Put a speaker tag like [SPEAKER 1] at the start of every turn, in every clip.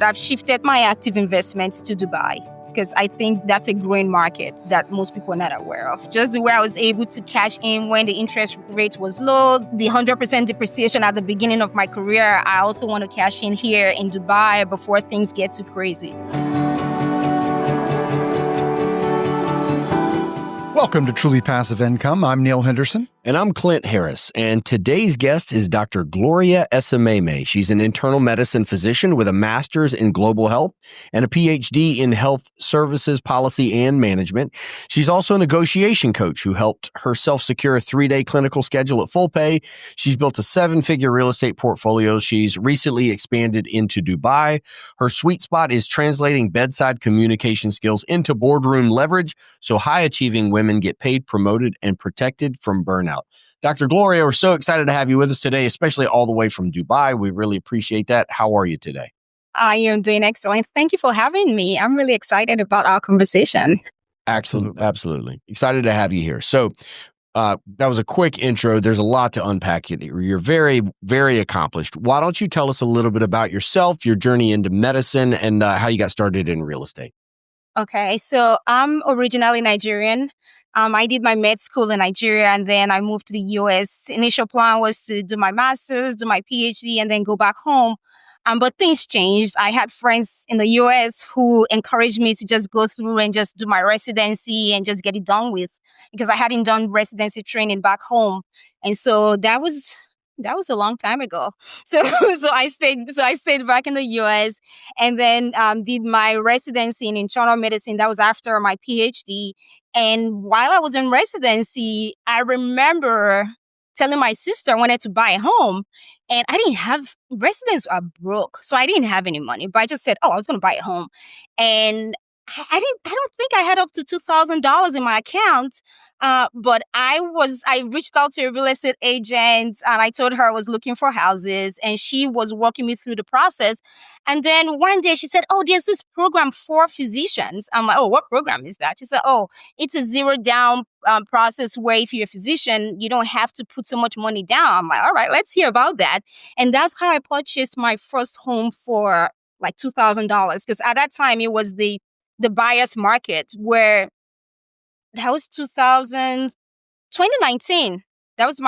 [SPEAKER 1] I've shifted my active investments to Dubai because I think that's a growing market that most people are not aware of. Just the way I was able to cash in when the interest rate was low, the 100% depreciation at the beginning of my career, I also want to cash in here in Dubai before things get too crazy.
[SPEAKER 2] Welcome to Truly Passive Income. I'm Neil Henderson.
[SPEAKER 3] And I'm Clint Harris. And today's guest is Dr. Gloria Esoimeme. She's an internal medicine physician with a master's in global health and a PhD in health services policy and management. She's also a negotiation coach who helped herself secure a 3-day clinical schedule at full pay. She's built a 7-figure real estate portfolio. She's recently expanded into Dubai. Her sweet spot is translating bedside communication skills into boardroom leverage so high-achieving women get paid, promoted, and protected from burnout. Dr. Gloria, we're so excited to have you with us today, especially all the way from Dubai. We really appreciate that. How are you today?
[SPEAKER 1] I am doing excellent. Thank you for having me. I'm really excited about our conversation.
[SPEAKER 3] Absolutely. Excited to have you here. So that was a quick intro. There's a lot to unpack here. You're very, very accomplished. Why don't you tell us a little bit about yourself, your journey into medicine, and how you got started in real estate?
[SPEAKER 1] Okay, so I'm originally Nigerian. I did my med school in Nigeria, and then I moved to the US. Initial plan was to do my master's, do my PhD, and then go back home. But things changed. I had friends in the US who encouraged me to just go through and just do my residency and just get it done with, because I hadn't done residency training back home. And so that was a long time ago. So I stayed back in the US and then did my residency in internal medicine. That was after my PhD. And while I was in residency, I remember telling my sister I wanted to buy a home, and I didn't have residents are broke, so I didn't have any money. But I just said, "Oh, I was going to buy a home," and I don't think I had up to $2,000 in my account. But I reached out to a real estate agent and I told her I was looking for houses, and she was walking me through the process. And then one day she said, "Oh, there's this program for physicians." I'm like, "Oh, what program is that?" She said, "Oh, it's a zero down process where if you're a physician, you don't have to put so much money down." I'm like, "All right, let's hear about that." And that's how I purchased my first home for like $2,000, because at that time it was the buyer's market, where that was 2019. That was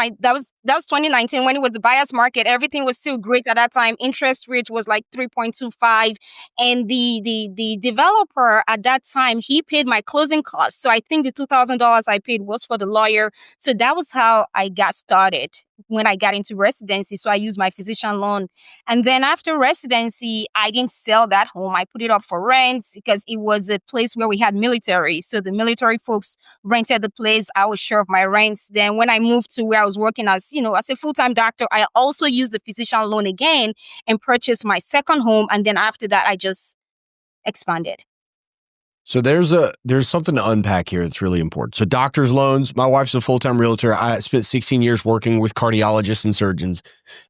[SPEAKER 1] 2019 when it was the buyer's market. Everything was still great at that time. Interest rate was like 3.25, and the developer at that time, he paid my closing costs. So I think the $2,000 I paid was for the lawyer. So that was how I got started when I got into residency. So I used my physician loan. And then after residency, I didn't sell that home. I put it up for rent because it was a place where we had military. So the military folks rented the place. I was sure of my rents. Then when I moved to where I was working as a full-time doctor, I also used the physician loan again and purchased my second home. And then after that, I just expanded.
[SPEAKER 3] So there's something to unpack here that's really important. So doctor's loans, my wife's a full-time realtor. I spent 16 years working with cardiologists and surgeons,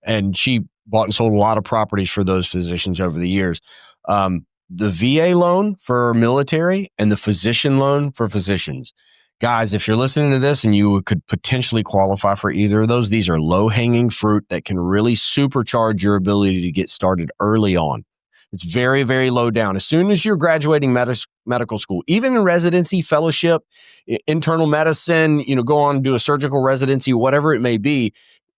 [SPEAKER 3] and she bought and sold a lot of properties for those physicians over the years. The VA loan for military and the physician loan for physicians. Guys, if you're listening to this and you could potentially qualify for either of those, these are low-hanging fruit that can really supercharge your ability to get started early on. It's very, very low down. As soon as you're graduating medical school, even in residency, fellowship, internal medicine, go on and do a surgical residency, whatever it may be,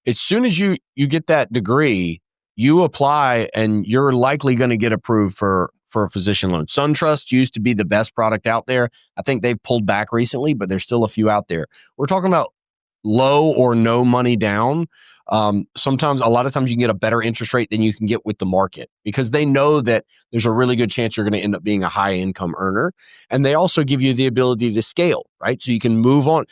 [SPEAKER 3] as soon as you get that degree, you apply and you're likely going to get approved for a physician loan. SunTrust used to be the best product out there. I think they've pulled back recently, but there's still a few out there. We're talking about low or no money down. A lot of times you can get a better interest rate than you can get with the market, because they know that there's a really good chance you're going to end up being a high income earner. And they also give you the ability to scale, right? So you can move on.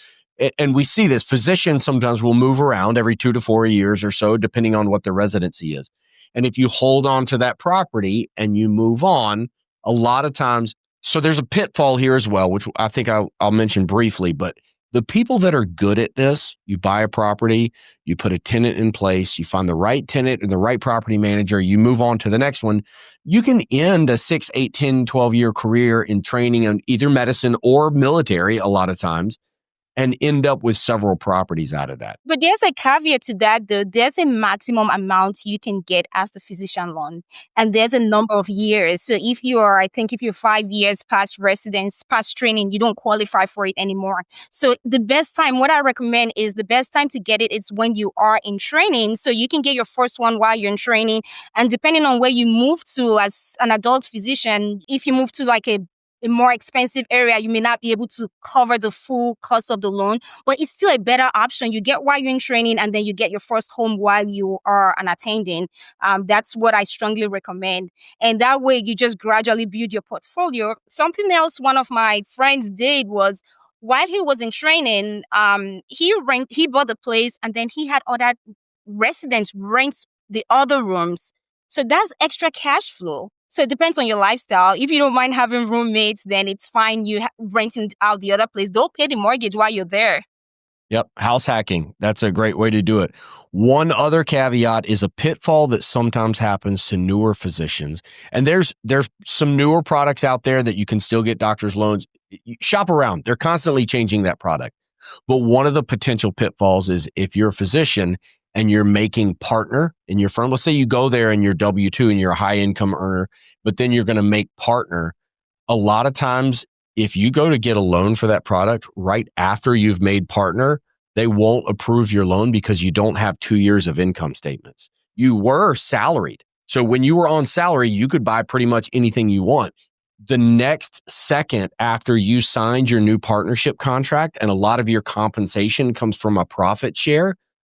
[SPEAKER 3] And we see this. Physicians sometimes will move around every 2 to 4 years or so, depending on what the residency is. And if you hold on to that property and you move on, a lot of times, so there's a pitfall here as well, which I think I'll mention briefly, but the people that are good at this, you buy a property, you put a tenant in place, you find the right tenant and the right property manager, you move on to the next one. You can end a 6, 8, 10, 12-year career in training in either medicine or military a lot of times and end up with several properties out of that.
[SPEAKER 1] But there's a caveat to that, though. There's a maximum amount you can get as the physician loan, and there's a number of years. So if you're 5 years past residence, past training, you don't qualify for it anymore. So the best time, what I recommend is the best time to get it is when you are in training. So you can get your first one while you're in training. And depending on where you move to as an adult physician, if you move to like a more expensive area, you may not be able to cover the full cost of the loan, but it's still a better option. You get while you're in training, and then you get your first home while you are an attending. That's what I strongly recommend. And that way, you just gradually build your portfolio. Something else one of my friends did was, while he was in training, he bought the place, and then he had other residents rent the other rooms. So that's extra cash flow. So it depends on your lifestyle. If you don't mind having roommates, then it's fine. Renting out the other place. Don't pay the mortgage while you're there.
[SPEAKER 3] Yep. House hacking. That's a great way to do it. One other caveat is a pitfall that sometimes happens to newer physicians. And there's some newer products out there that you can still get doctor's loans. Shop around. They're constantly changing that product. But one of the potential pitfalls is if you're a physician and you're making partner in your firm, let's say you go there and you're W-2 and you're a high income earner, but then you're going to make partner. A lot of times, if you go to get a loan for that product right after you've made partner, they won't approve your loan because you don't have 2 years of income statements. You were salaried. So when you were on salary, you could buy pretty much anything you want. The next second after you signed your new partnership contract and a lot of your compensation comes from a profit share,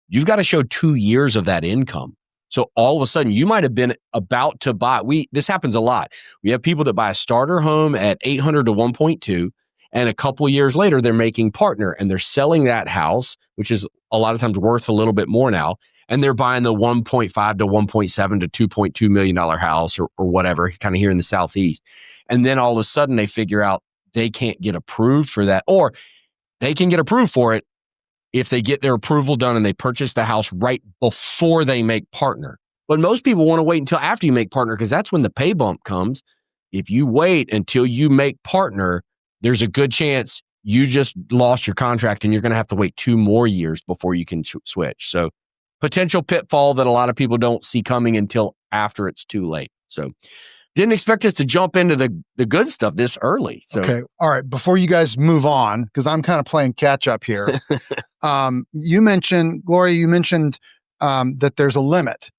[SPEAKER 3] you've got to show 2 years of that income. So all of a sudden, you might have been about to buy. This happens a lot. We have people that buy a starter home at 800 to 1.2, and a couple of years later, they're making partner and they're selling that house, which is a lot of times worth a little bit more now, and they're buying the 1.5 to 1.7 to $2.2 million house or whatever, kind of here in the Southeast. And then all of a sudden, they figure out they can't get approved for that, or they can get approved for it if they get their approval done and they purchase the house right before they make partner. But most people want to wait until after you make partner because that's when the pay bump comes. If you wait until you make partner, there's a good chance you just lost your contract and you're going to have to wait 2 more years before you can switch. So potential pitfall that a lot of people don't see coming until after it's too late. So didn't expect us to jump into the good stuff this early. So.
[SPEAKER 2] Okay. All right. Before you guys move on, because I'm kind of playing catch up here. Gloria, you mentioned that there's a limit.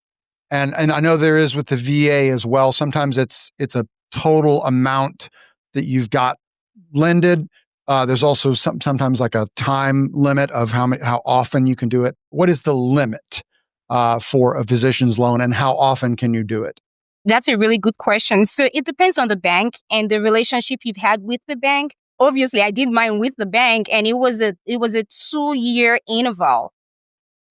[SPEAKER 2] And I know there is with the VA as well. Sometimes it's a total amount that you've got lended. There's also sometimes like a time limit of how often you can do it. What is the limit for a physician's loan, and how often can you do it?
[SPEAKER 1] That's a really good question. So it depends on the bank and the relationship you've had with the bank. Obviously, I did mine with the bank, and it was a 2-year interval.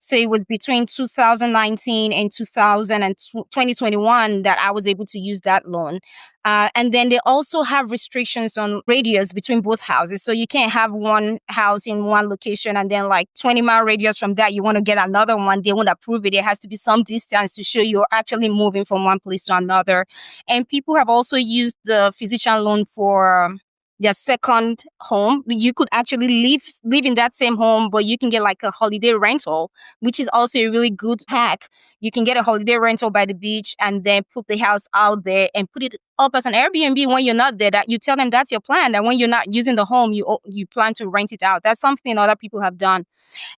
[SPEAKER 1] So it was between 2019 and 2021 that I was able to use that loan. And then they also have restrictions on radius between both houses. So you can't have one house in one location and then like 20-mile radius from that, you want to get another one. They won't approve it. There has to be some distance to show you're actually moving from one place to another. And people have also used the physician loan for their second home. You could actually live in that same home, but you can get like a holiday rental, which is also a really good hack. You can get a holiday rental by the beach and then put the house out there and put it up as an Airbnb when you're not there. That you tell them that's your plan, that when you're not using the home, you plan to rent it out. That's something other people have done.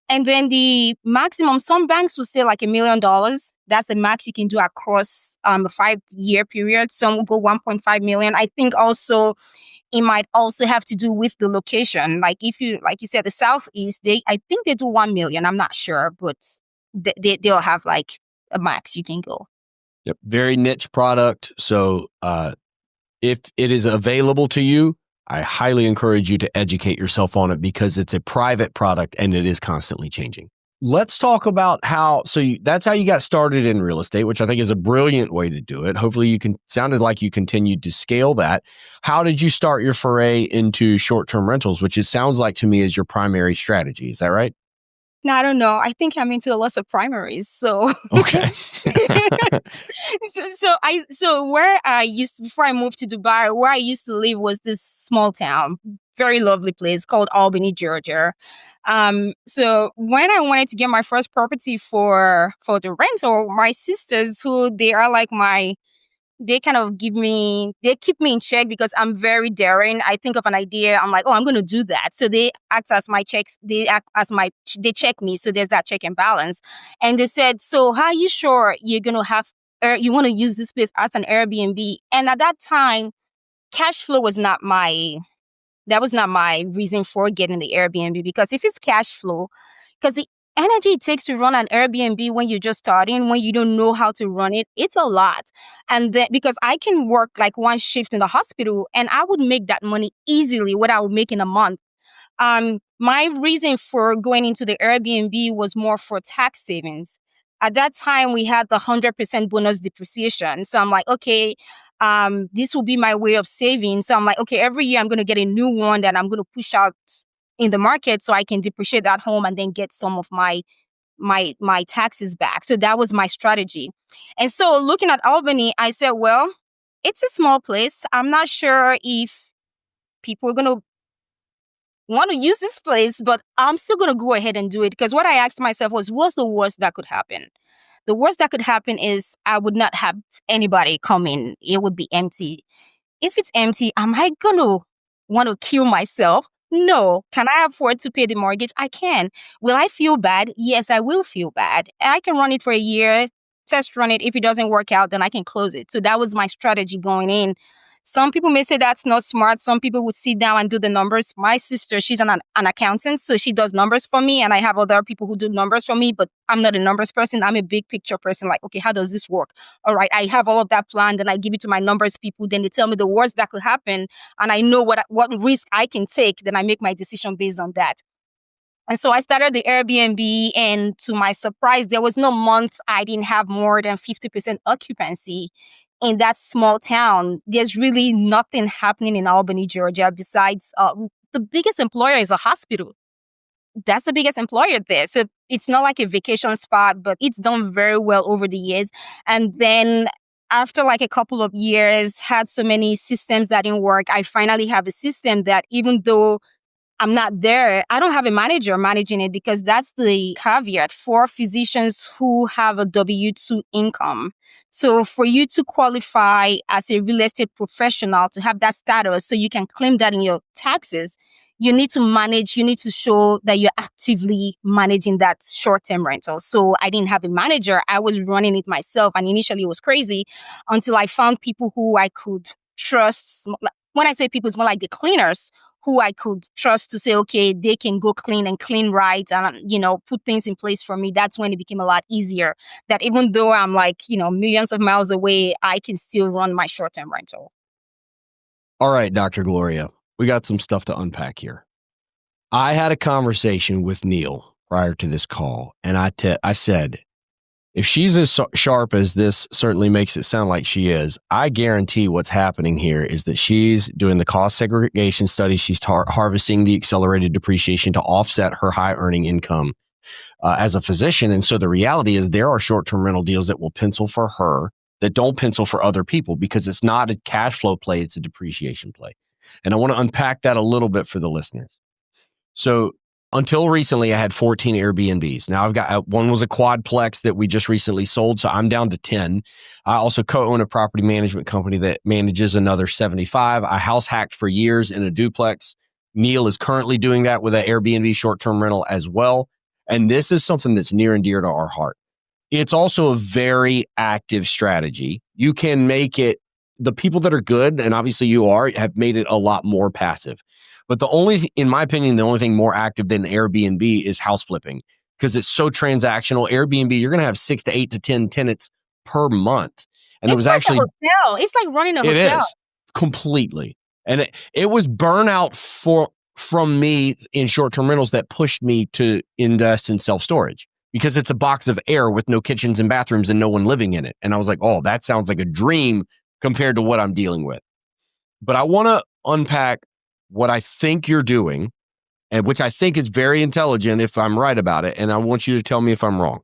[SPEAKER 1] And then the maximum, some banks will say like $1 million. That's the max you can do across a 5-year period. Some will go 1.5 million. I think also it might also have to do with the location. Like you said, the Southeast, I think they do 1 million. I'm not sure, but they'll have like a max you can go.
[SPEAKER 3] Yep. Very niche product. So if it is available to you, I highly encourage you to educate yourself on it because it's a private product and it is constantly changing. Let's talk about that's how you got started in real estate, which I think is a brilliant way to do it. Hopefully sounded like you continued to scale that. How did you start your foray into short-term rentals, which it sounds like to me is your primary strategy? Is that right?
[SPEAKER 1] No, I don't know. I think I'm into lots of primaries. So
[SPEAKER 3] okay.
[SPEAKER 1] So where I before I moved to Dubai, where I used to live was this small town, very lovely place called Albany, Georgia. So when I wanted to get my first property for the rental, my sisters, who they are like they kind of they keep me in check because I'm very daring. I think of an idea, I'm like, oh, I'm going to do that. So they act as my checks, they check me. So there's that check and balance. And they said, so how are you sure you're going to you want to use this place as an Airbnb? And at that time, cash flow that was not my reason for getting the Airbnb, because if it's cash flow, because the energy it takes to run an Airbnb when you're just starting, when you don't know how to run it, it's a lot. And then because I can work like one shift in the hospital and I would make that money easily what I would make in a month. My reason for going into the Airbnb was more for tax savings. At that time, we had the 100% bonus depreciation. So I'm like, okay, this will be my way of saving. So I'm like, okay, every year I'm going to get a new one that I'm going to push out in the market so I can depreciate that home and then get some of my taxes back. So that was my strategy. And so looking at Albany, I said, well, it's a small place. I'm not sure if people are going to want to use this place, but I'm still going to go ahead and do it, because what I asked myself was, what's the worst that could happen? The worst that could happen is I would not have anybody come in. It would be empty. If it's empty, am I going to want to kill myself? No. Can I afford to pay the mortgage? I can. Will I feel bad? Yes, I will feel bad. I can run it for a year, test run it. If it doesn't work out, then I can close it. So that was my strategy going in. Some people may say that's not smart. Some people would sit down and do the numbers. My sister, she's an accountant, so she does numbers for me. And I have other people who do numbers for me, but I'm not a numbers person. I'm a big picture person. Like, okay, how does this work? All right, I have all of that planned, and I give it to my numbers people. Then they tell me the worst that could happen, and I know what risk I can take. Then I make my decision based on that. And so I started the Airbnb, and to my surprise, there was no month I didn't have more than 50% occupancy in that small town. There's really nothing happening in Albany, Georgia, besides the biggest employer is a hospital. That's the biggest employer there. So it's not like a vacation spot, but it's done very well over the years. And then after like a couple of years, had so many systems that didn't work, I finally have a system that, even though I'm not there, I don't have a manager managing it, because that's the caveat for physicians who have a W-2 income. So for you to qualify as a real estate professional, to have that status so you can claim that in your taxes, you need to show that you're actively managing that short-term rental. So I didn't have a manager. I was running it myself. And initially it was crazy until I found people who I could trust. When I say people, it's more like the cleaners who I could trust to say, okay, they can go clean and clean right and, put things in place for me. That's when it became a lot easier, that even though I'm like, millions of miles away, I can still run my short-term rental.
[SPEAKER 3] All right, Dr. Gloria, we got some stuff to unpack here. I had a conversation with Neil prior to this call, and I said, if she's as sharp as this certainly makes it sound like she is, I guarantee what's happening here is that she's doing the cost segregation study. She's harvesting the accelerated depreciation to offset her high earning income as a physician. And so the reality is there are short-term rental deals that will pencil for her that don't pencil for other people, because it's not a cash flow play, it's a depreciation play. And I want to unpack that a little bit for the listeners. So until recently, I had 14 Airbnbs. Now I've got one was a quadplex that we just recently sold, so I'm down to 10. I also co-own a property management company that manages another 75. I house hacked for years in a duplex. Neil is currently doing that with an Airbnb short-term rental as well. And this is something that's near and dear to our heart. It's also a very active strategy. You can make it, the people that are good, and obviously you are, have made it a lot more passive. But in my opinion, the only thing more active than Airbnb is house flipping, because it's so transactional. Airbnb, you're going to have 6 to 8 to 10 tenants per month. And it was
[SPEAKER 1] like
[SPEAKER 3] actually
[SPEAKER 1] a hotel. It's like running a hotel.
[SPEAKER 3] It is completely. And it was burnout from me in short-term rentals that pushed me to invest in self-storage, because it's a box of air with no kitchens and bathrooms and no one living in it. And I was like, oh, that sounds like a dream compared to what I'm dealing with. But I want to unpack what I think you're doing, and which I think is very intelligent if I'm right about it. And I want you to tell me if I'm wrong.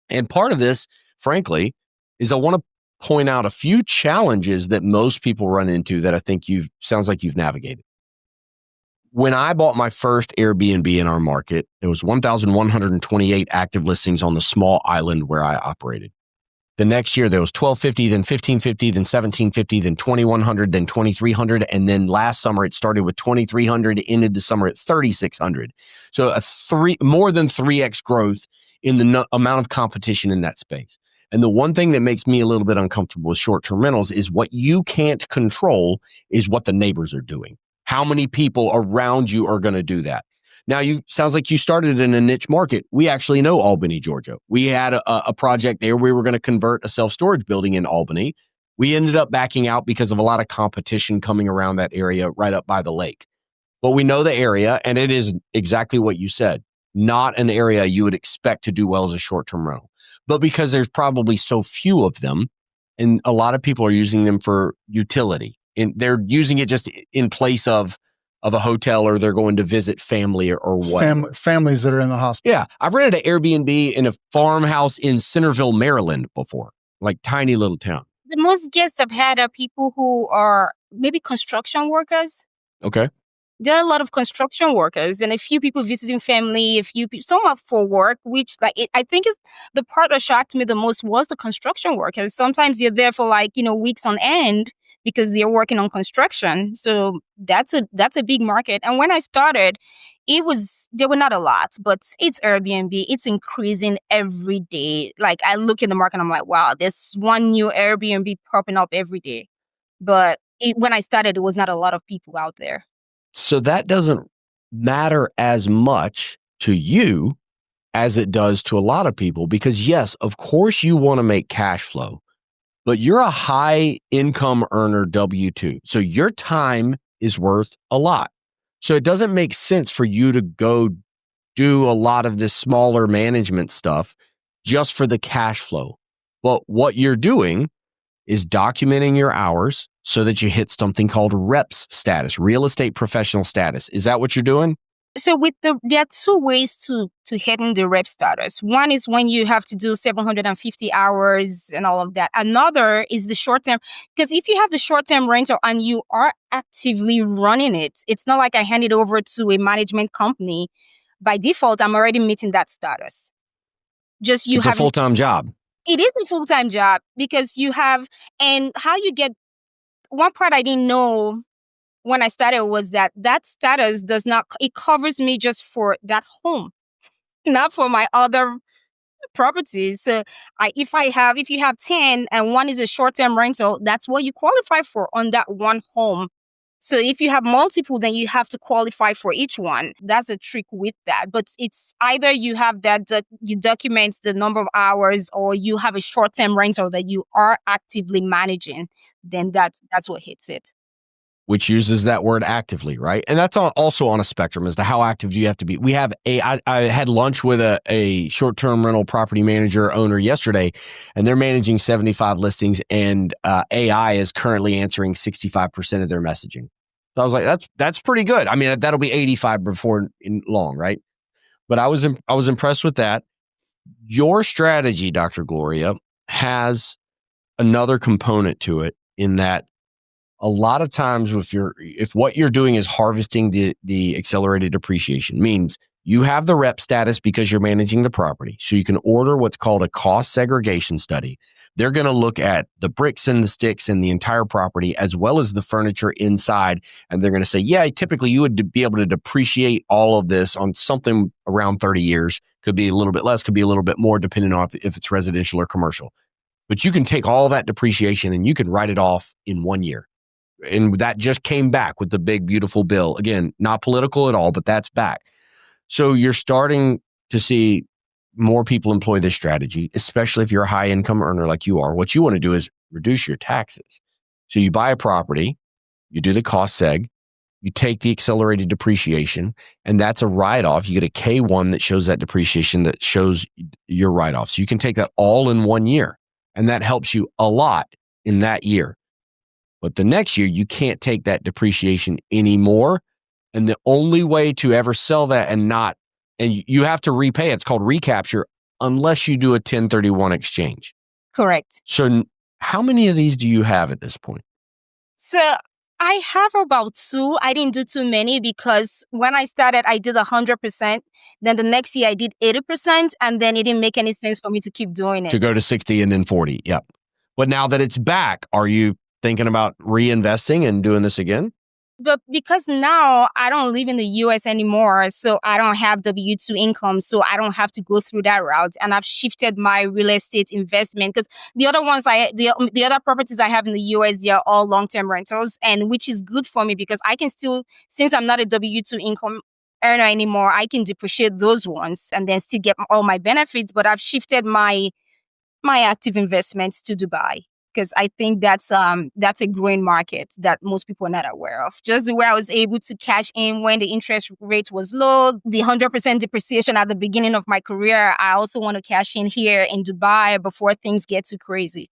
[SPEAKER 3] And part of this, frankly, is I want to point out a few challenges that most people run into that I think sounds like you've navigated. When I bought my first Airbnb in our market, there was 1,128 active listings on the small island where I operated. The next year, there was 1,250, then 1,550, then 1,750, then 2,100, then 2,300. And then last summer, it started with 2,300, ended the summer at 3,600. So more than 3x growth in the amount of competition in that space. And the one thing that makes me a little bit uncomfortable with short-term rentals is what you can't control is what the neighbors are doing. How many people around you are going to do that? Now, sounds like you started in a niche market. We actually know Albany, Georgia. We had a project there. We were going to convert a self-storage building in Albany. We ended up backing out because of a lot of competition coming around that area right up by the lake. But we know the area, and it is exactly what you said. Not an area you would expect to do well as a short-term rental. But because there's probably so few of them, and a lot of people are using them for utility, and they're using it just in place of a hotel, or they're going to visit family or what.
[SPEAKER 2] Families that are in the hospital.
[SPEAKER 3] Yeah. I've rented an Airbnb in a farmhouse in Centerville, Maryland before, like tiny little town.
[SPEAKER 1] The most guests I've had are people who are maybe construction workers.
[SPEAKER 3] Okay.
[SPEAKER 1] There are a lot of construction workers and a few people visiting family, some are for work, which I think is the part that shocked me the most was the construction workers. Sometimes you're there for weeks on end because they're working on construction. So that's a big market. And when I started, there were not a lot, but it's Airbnb. It's increasing every day. Like I look in the market, I'm like, wow, there's one new Airbnb popping up every day. But when I started, it was not a lot of people out there.
[SPEAKER 3] So that doesn't matter as much to you as it does to a lot of people because, yes, of course you want to make cash flow, but you're a high income earner W-2. So your time is worth a lot. So it doesn't make sense for you to go do a lot of this smaller management stuff just for the cash flow. But what you're doing is documenting your hours so that you hit something called REPS status, real estate professional status. Is that what you're doing?
[SPEAKER 1] So there are two ways to hitting the rep status. One is when you have to do 750 hours and all of that. Another is the short term. Because if you have the short term rental and you are actively running it, it's not like I hand it over to a management company. By default, I'm already meeting that status.
[SPEAKER 3] It's a full-time job.
[SPEAKER 1] It is a full-time job because you have, and how you get, one part I didn't know when I started was that status it covers me just for that home, not for my other properties. So if you have 10 and one is a short-term rental, that's what you qualify for on that one home. So if you have multiple, then you have to qualify for each one. That's a trick with that. But it's either you have you document the number of hours or you have a short-term rental that you are actively managing, then that's what hits it.
[SPEAKER 3] Which uses that word actively, right? And that's also on a spectrum as to how active do you have to be. I had lunch with a short-term rental property manager owner yesterday, and they're managing 75 listings, and AI is currently answering 65% of their messaging. So I was like, that's pretty good. I mean, that'll be 85 before long, right? But I was impressed with that. Your strategy, Dr. Gloria, has another component to it in that a lot of times if what you're doing is harvesting the accelerated depreciation, means you have the rep status because you're managing the property. So you can order what's called a cost segregation study. They're going to look at the bricks and the sticks and the entire property as well as the furniture inside. And they're going to say, yeah, typically you would be able to depreciate all of this on something around 30 years. Could be a little bit less, could be a little bit more, depending on if it's residential or commercial. But you can take all that depreciation and you can write it off in 1 year. And that just came back with the big, beautiful bill. Again, not political at all, but that's back. So you're starting to see more people employ this strategy, especially if you're a high income earner like you are. What you want to do is reduce your taxes. So you buy a property, you do the cost seg, you take the accelerated depreciation, and that's a write-off. You get a K1 that shows that depreciation that shows your write-off. So you can take that all in 1 year, and that helps you a lot in that year. But the next year, you can't take that depreciation anymore. And the only way to ever sell that and you have to repay, it's called recapture, unless you do a 1031 exchange.
[SPEAKER 1] Correct.
[SPEAKER 3] So how many of these do you have at this point?
[SPEAKER 1] So I have about 2. I didn't do too many because when I started, I did 100%. Then the next year I did 80%, and then it didn't make any sense for me to keep doing
[SPEAKER 3] To
[SPEAKER 1] it.
[SPEAKER 3] go to 60 and then 40. Yep. But now that it's back, are you thinking about reinvesting and doing this again?
[SPEAKER 1] But because now I don't live in the US anymore, so I don't have W-2 income, so I don't have to go through that route. And I've shifted my real estate investment because the other ones the other properties I have in the US, they are all long-term rentals, and which is good for me because I can still, since I'm not a W-2 income earner anymore, I can depreciate those ones and then still get all my benefits. But I've shifted my active investments to Dubai because I think that's a growing market that most people are not aware of. Just the way I was able to cash in when the interest rate was low, the 100% depreciation at the beginning of my career, I also want to cash in here in Dubai before things get too crazy.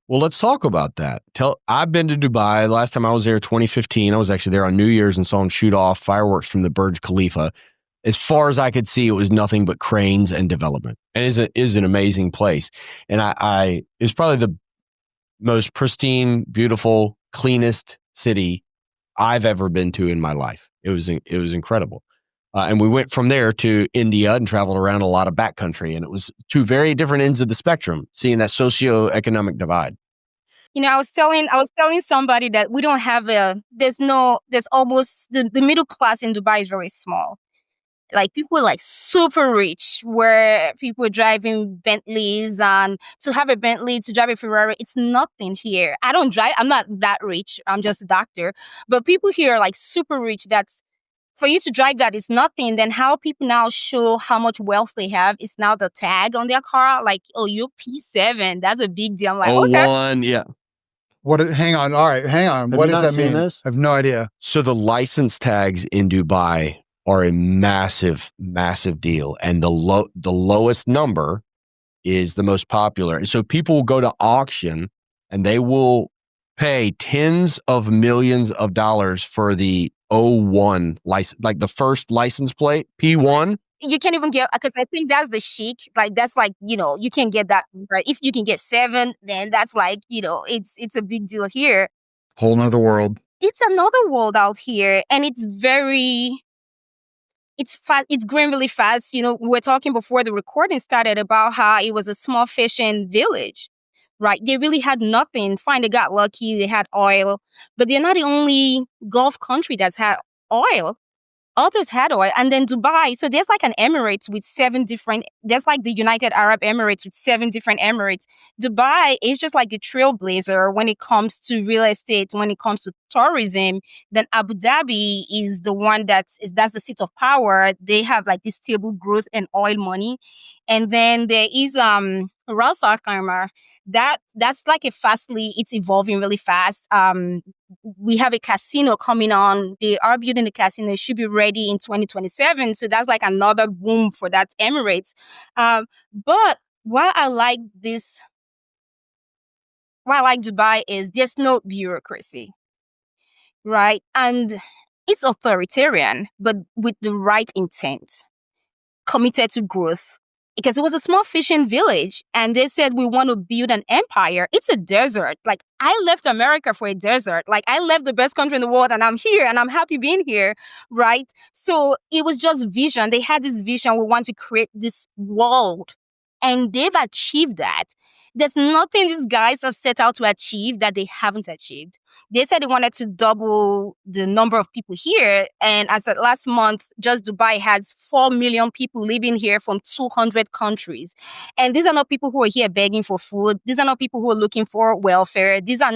[SPEAKER 3] Well, let's talk about that. I've been to Dubai. Last time I was there, 2015. I was actually there on New Year's and saw them shoot off fireworks from the Burj Khalifa. As far as I could see, it was nothing but cranes and development, and is an amazing place. And it's probably the most pristine, beautiful, cleanest city I've ever been to in my life. It was incredible. And we went from there to India and traveled around a lot of backcountry, and it was two very different ends of the spectrum, seeing that socioeconomic divide.
[SPEAKER 1] You know, I was telling somebody that we don't have there's almost the middle class in Dubai is very small. Like people like super rich where people are driving Bentleys, and to have a Bentley, to drive a Ferrari, it's nothing here. I don't drive. I'm not that rich. I'm just a doctor. But people here are like super rich. That's for you to drive that is nothing. Then how people now show how much wealth they have is now the tag on their car. Like, oh, you're P7. That's a big deal. I'm like, okay.
[SPEAKER 3] 01, yeah.
[SPEAKER 2] Hang on. All right, hang on.
[SPEAKER 3] Have
[SPEAKER 2] What
[SPEAKER 3] you
[SPEAKER 2] does
[SPEAKER 3] not
[SPEAKER 2] that
[SPEAKER 3] seen
[SPEAKER 2] mean?
[SPEAKER 3] this?
[SPEAKER 2] I have no idea.
[SPEAKER 3] So the license tags in Dubai are a massive, massive deal. And the lowest number is the most popular. And so people will go to auction and they will pay tens of millions of dollars for the 01 license, like the first license plate, P1.
[SPEAKER 1] You can't even get, because I think that's the chic. Like that's like, you can get that. Right? If you can get 7, then that's like, it's a big deal here.
[SPEAKER 2] Whole nother world.
[SPEAKER 1] It's another world out here, and it's fast. It's growing really fast. We were talking before the recording started about how it was a small fishing village, right? They really had nothing. Fine, they got lucky. They had oil, but they're not the only Gulf country that's had oil. Others had oil, and then Dubai. So there's like an Emirates with 7 different. There's like the United Arab Emirates with 7 different Emirates. Dubai is just like the trailblazer when it comes to real estate, when it comes to tourism. Then Abu Dhabi is the one that's the seat of power. They have like this stable growth and oil money, and then there is Ras Al Khaimah. That's like it's evolving really fast. We have a casino coming on. They are building a casino. It should be ready in 2027. So that's like another boom for that Emirates. But why I like Dubai is there's no bureaucracy, right? And it's authoritarian, but with the right intent, committed to growth. Because it was a small fishing village and they said, we want to build an empire. It's a desert. Like, I left America for a desert. Like, I left the best country in the world and I'm here and I'm happy being here, right? So it was just vision. They had this vision. We want to create this world, and they've achieved that. There's nothing these guys have set out to achieve that they haven't achieved. They said they wanted to double the number of people here. And as of last month, just Dubai has 4 million people living here from 200 countries. And these are not people who are here begging for food. These are not people who are looking for welfare. These are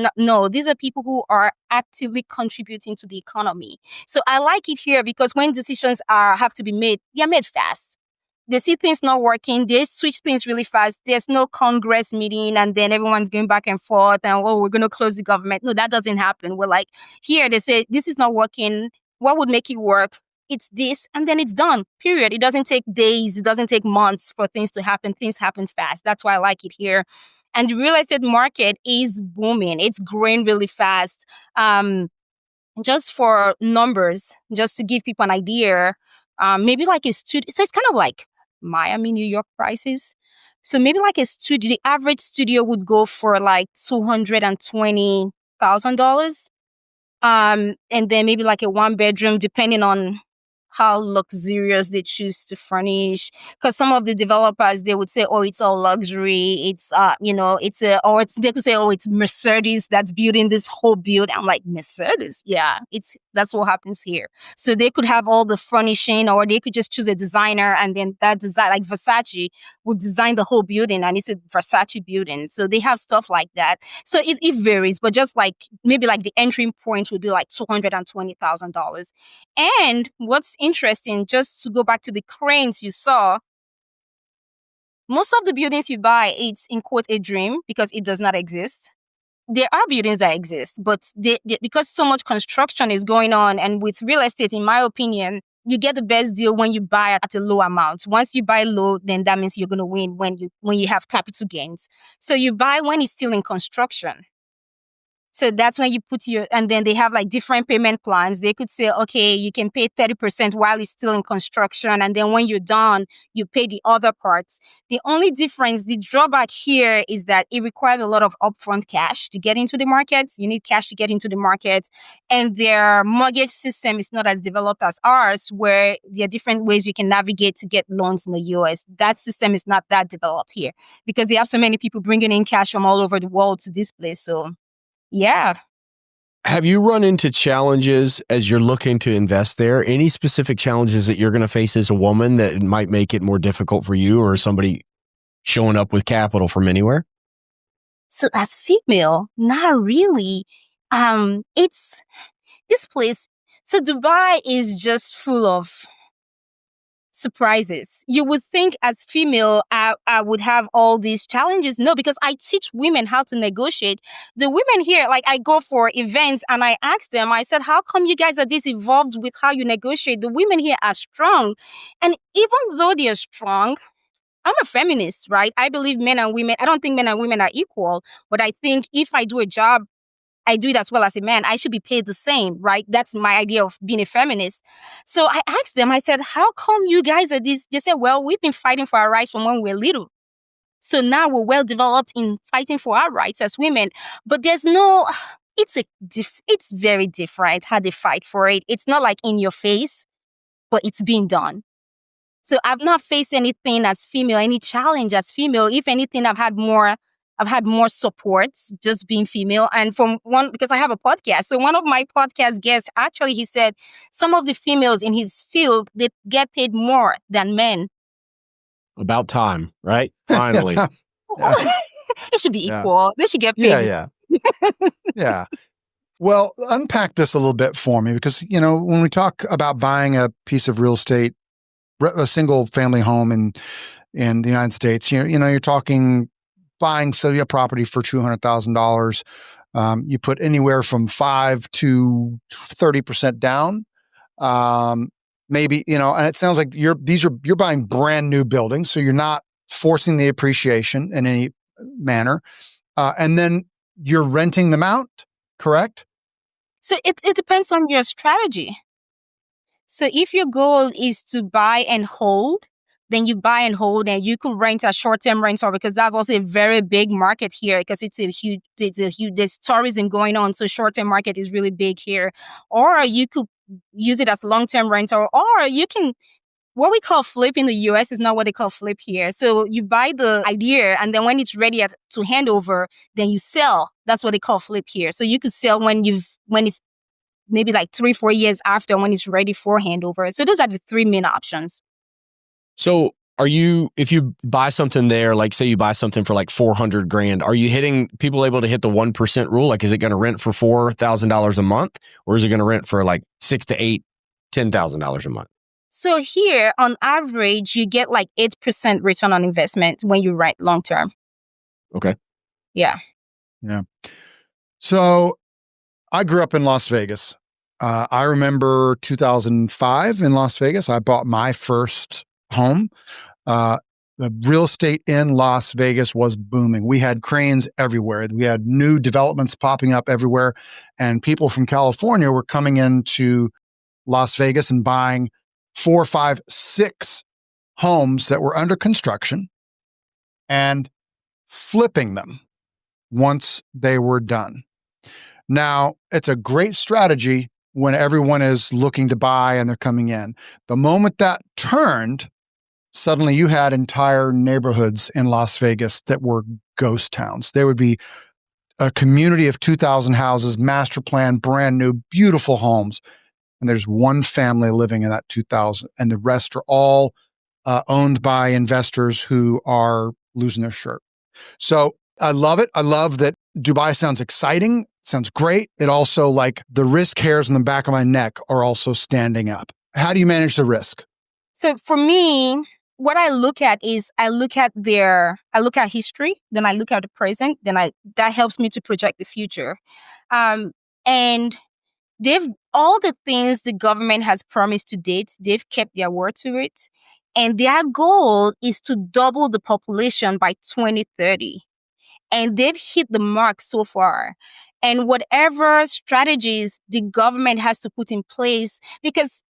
[SPEAKER 1] people who are actively contributing to the economy. So I like it here because when decisions have to be made, they're made fast. They see things not working, they switch things really fast. There's no Congress meeting and then everyone's going back and forth and, we're going to close the government. No, that doesn't happen. We're like, here, they say, this is not working. What would make it work? It's this, and then it's done, period. It doesn't take days. It doesn't take months for things to happen. Things happen fast. That's why I like it here. And the real estate market is booming. It's growing really fast. Just for numbers, just to give people an idea, maybe like a studio. So it's kind of like Miami, New York prices. So maybe like a studio, the average studio would go for like $220,000. And then maybe like a 1 bedroom, depending on how luxurious they choose to furnish. Because some of the developers, they would say, oh, it's all luxury. It's, they could say, oh, it's Mercedes that's building this whole build. I'm like, Mercedes? Yeah, that's what happens here. So they could have all the furnishing, or they could just choose a designer, and then that design, like Versace would design the whole building, and it's a Versace building. So they have stuff like that. So it varies, but just like maybe like the entry point would be like $220,000. And what's interesting, just to go back to the cranes you saw, most of the buildings you buy, it's in quote a dream because it does not exist. There are buildings that exist, but because so much construction is going on, and with real estate, in my opinion, you get the best deal when you buy at a low amount. Once you buy low, then that means you're going to win when you have capital gains. So you buy when it's still in construction. So that's when you put and then they have like different payment plans. They could say, okay, you can pay 30% while it's still in construction. And then when you're done, you pay the other parts. The only difference, the drawback here is that it requires a lot of upfront cash to get into the market. You need cash to get into the market. And their mortgage system is not as developed as ours, where there are different ways you can navigate to get loans in the US. That system is not that developed here because they have so many people bringing in cash from all over the world to this place. So yeah.
[SPEAKER 3] Have you run into challenges as you're looking to invest there? Any specific challenges that you're going to face as a woman that might make it more difficult for you or somebody showing up with capital from anywhere?
[SPEAKER 1] So as female, not really. It's this place. So Dubai is just full of surprises. You would think as female, I would have all these challenges. No, because I teach women how to negotiate. The women here, like I go for events and I ask them, I said, how come you guys are this evolved with how you negotiate? The women here are strong. And even though they're strong, I'm a feminist, right? I believe men and women, I don't think men and women are equal, but I think if I do a job, I do it as well as a man, I should be paid the same, right? That's my idea of being a feminist. So I asked them, I said, how come you guys are this? They said, well, we've been fighting for our rights from when we were little. So now we're well developed in fighting for our rights as women. But there's no, it's very different how they fight for it. It's not like in your face, but it's being done. So I've not faced anything as female, any challenge as female. If anything, I've had more support just being female. And because I have a podcast. So one of my podcast guests, actually, he said some of the females in his field, they get paid more than men.
[SPEAKER 3] About time, right? Finally.
[SPEAKER 1] It should be equal. They should get paid.
[SPEAKER 2] Yeah. Well, unpack this a little bit for me, because, when we talk about buying a piece of real estate, a single family home in the United States, you're talking buying a property for $200,000. You put anywhere from 5 to 30% down. Maybe, and it sounds like you're buying brand new buildings, so you're not forcing the appreciation in any manner. And then you're renting them out, correct?
[SPEAKER 1] So it depends on your strategy. So if your goal is to buy and hold, then you buy and hold, and you could rent a short-term rental, because that's also a very big market here, because there's tourism going on. So short-term market is really big here. Or you could use it as long-term rental, or you can, what we call flip in the US is not what they call flip here. So you buy the idea, and then when it's ready to hand over, then you sell. That's what they call flip here. So you could sell when it's maybe like 3-4 years after, when it's ready for handover. So those are the three main options.
[SPEAKER 3] So if you buy something there, like say you buy something for like $400,000, are you people able to hit the 1% rule? Like, is it going to rent for $4,000 a month, or is it going to rent for like $6,000 to $8,000, $10,000 a month?
[SPEAKER 1] So here, on average, you get like 8% return on investment when you rent long term.
[SPEAKER 3] Okay.
[SPEAKER 1] Yeah.
[SPEAKER 2] So I grew up in Las Vegas. I remember 2005 in Las Vegas. I bought my first home. The real estate in Las Vegas was booming. We had cranes everywhere. We had new developments popping up everywhere. And people from California were coming into Las Vegas and buying 4, 5, 6 homes that were under construction and flipping them once they were done. Now, it's a great strategy when everyone is looking to buy and they're coming in. The moment that turned, suddenly you had entire neighborhoods in Las Vegas that were ghost towns. There would be a community of 2,000 houses, master plan, brand new, beautiful homes. And there's one family living in that 2,000, and the rest are all owned by investors who are losing their shirt. So I love it. I love that Dubai sounds exciting, sounds great. It also, like, the risk hairs on the back of my neck are also standing up. How do you manage the risk?
[SPEAKER 1] So for me, what I look at is I look at history, then I look at the present, that helps me to project the future. And all the things the government has promised to date, they've kept their word to it. And their goal is to double the population by 2030. And they've hit the mark so far. And whatever strategies the government has to put in place, because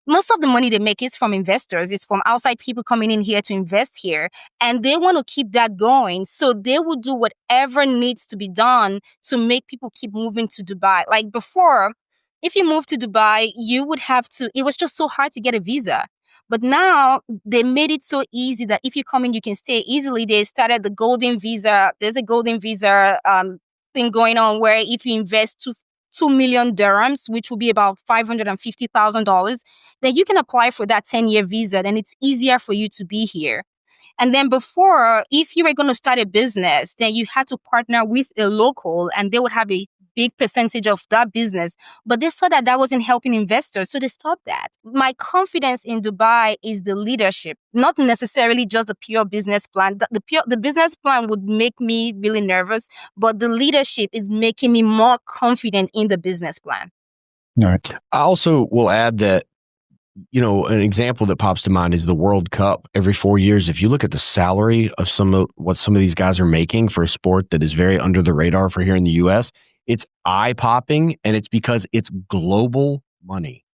[SPEAKER 1] most of the money they make is from investors. It's from outside people coming in here to invest here. And they want to keep that going. So they will do whatever needs to be done to make people keep moving to Dubai. Like before, if you moved to Dubai, it was just so hard to get a visa. But now they made it so easy that if you come in, you can stay easily. They started the golden visa. There's a golden visa thing going on where if you invest 2 million dirhams, which will be about $550,000, then you can apply for that 10-year visa. Then it's easier for you to be here. And then before, if you were going to start a business, then you had to partner with a local and they would have a big percentage of that business. But they saw that that wasn't helping investors, so they stopped that. My confidence in Dubai is the leadership, not necessarily just the pure business plan. The business plan would make me really nervous, but the leadership is making me more confident in the business plan.
[SPEAKER 2] All right.
[SPEAKER 3] I also will add that, an example that pops to mind is the World Cup every 4 years. If you look at the salary of what some of these guys are making for a sport that is very under the radar for here in the US, it's eye-popping, and it's because it's global money.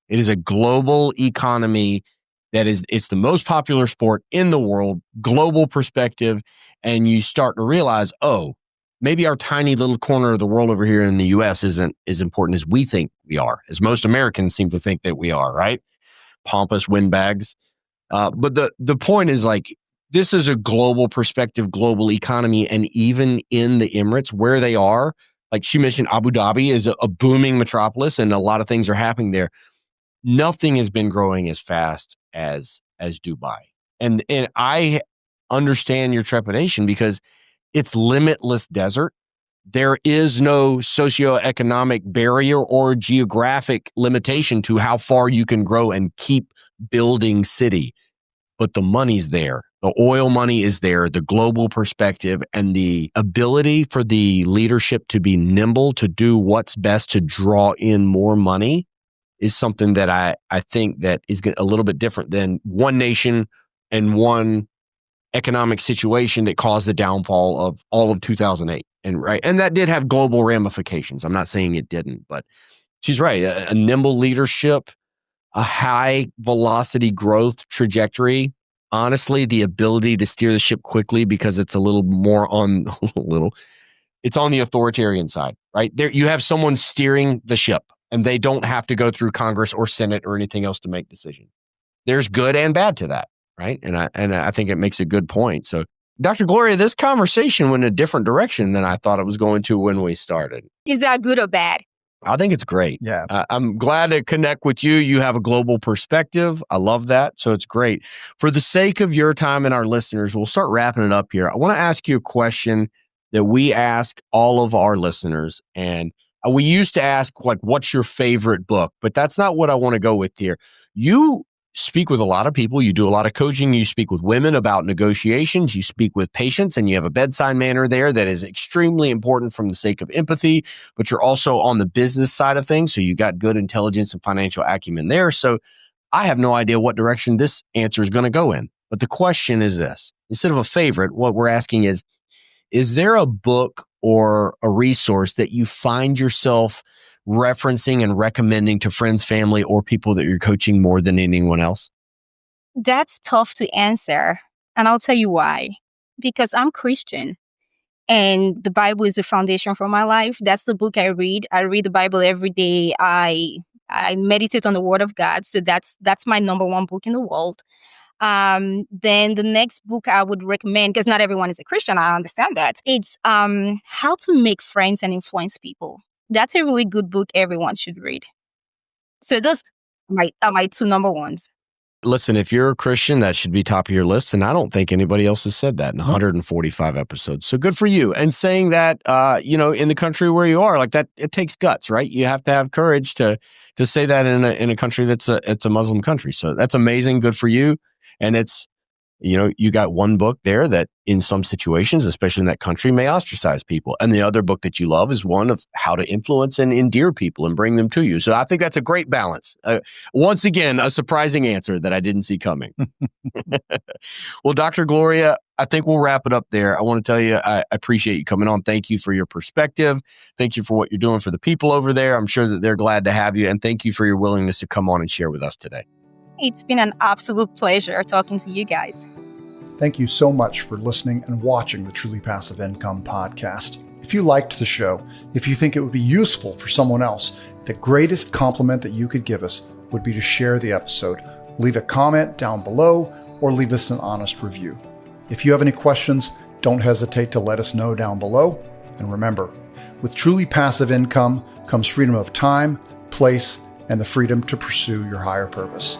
[SPEAKER 3] It is a global economy it's the most popular sport in the world, global perspective, and you start to realize, maybe our tiny little corner of the world over here in the US isn't as important as we think we are, as most Americans seem to think that we are, right? Pompous windbags. But the point is, like, this is a global perspective, global economy, and even in the Emirates where they are, like she mentioned, Abu Dhabi is a booming metropolis and a lot of things are happening there. Nothing has been growing as fast as Dubai. And I understand your trepidation because it's limitless desert. There is no socioeconomic barrier or geographic limitation to how far you can grow and keep building city. But the money's there. The oil money is there, the global perspective, and the ability for the leadership to be nimble, to do what's best to draw in more money is something that I think that is a little bit different than one nation and one economic situation that caused the downfall of all of 2008. And that did have global ramifications. I'm not saying it didn't, but she's right. A nimble leadership, a high velocity growth trajectory, honestly, the ability to steer the ship quickly because it's a little more it's on the authoritarian side, right? There you have someone steering the ship and they don't have to go through Congress or Senate or anything else to make decisions. There's good and bad to that, right? And I think it makes a good point. So, Dr. Gloria, this conversation went in a different direction than I thought it was going to when we started.
[SPEAKER 1] Is that good or bad?
[SPEAKER 3] I think it's great.
[SPEAKER 2] Yeah.
[SPEAKER 3] I'm glad to connect with you. You have a global perspective. I love that. So it's great. For the sake of your time and our listeners, we'll start wrapping it up here. I want to ask you a question that we ask all of our listeners. And we used to ask, like, what's your favorite book? But that's not what I want to go with here. You speak with a lot of people. You do a lot of coaching. You speak with women about negotiations. You speak with patients, and you have a bedside manner there that is extremely important from the sake of empathy, but you're also on the business side of things. So you got good intelligence and financial acumen there. So I have no idea what direction this answer is going to go in. But the question is this: instead of a favorite, what we're asking is there a book or a resource that you find yourself referencing and recommending to friends, family, or people that you're coaching more than anyone else?
[SPEAKER 1] That's tough to answer. And I'll tell you why. Because I'm Christian. And the Bible is the foundation for my life. That's the book I read. I read the Bible every day. I meditate on the Word of God. So that's my number one book in the world. Then the next book I would recommend, because not everyone is a Christian, I understand that. It's How to Make Friends and Influence People. That's a really good book everyone should read. So those are my two number ones.
[SPEAKER 3] Listen, if you're a Christian, that should be top of your list. And I don't think anybody else has said that in 145 episodes. So good for you. And saying that, in the country where you are, like that, it takes guts, right? You have to have courage to say that in a country it's a Muslim country. So that's amazing. Good for you. And it's, you got one book there that in some situations, especially in that country, may ostracize people. And the other book that you love is one of how to influence and endear people and bring them to you. So I think that's a great balance. Once again, a surprising answer that I didn't see coming. Well, Dr. Gloria, I think we'll wrap it up there. I want to tell you, I appreciate you coming on. Thank you for your perspective. Thank you for what you're doing for the people over there. I'm sure that they're glad to have you. And thank you for your willingness to come on and share with us today.
[SPEAKER 1] It's been an absolute pleasure talking to you guys.
[SPEAKER 2] Thank you so much for listening and watching the Truly Passive Income podcast. If you liked the show, if you think it would be useful for someone else, the greatest compliment that you could give us would be to share the episode, leave a comment down below, or leave us an honest review. If you have any questions, don't hesitate to let us know down below. And remember, with truly passive income comes freedom of time, place, and the freedom to pursue your higher purpose.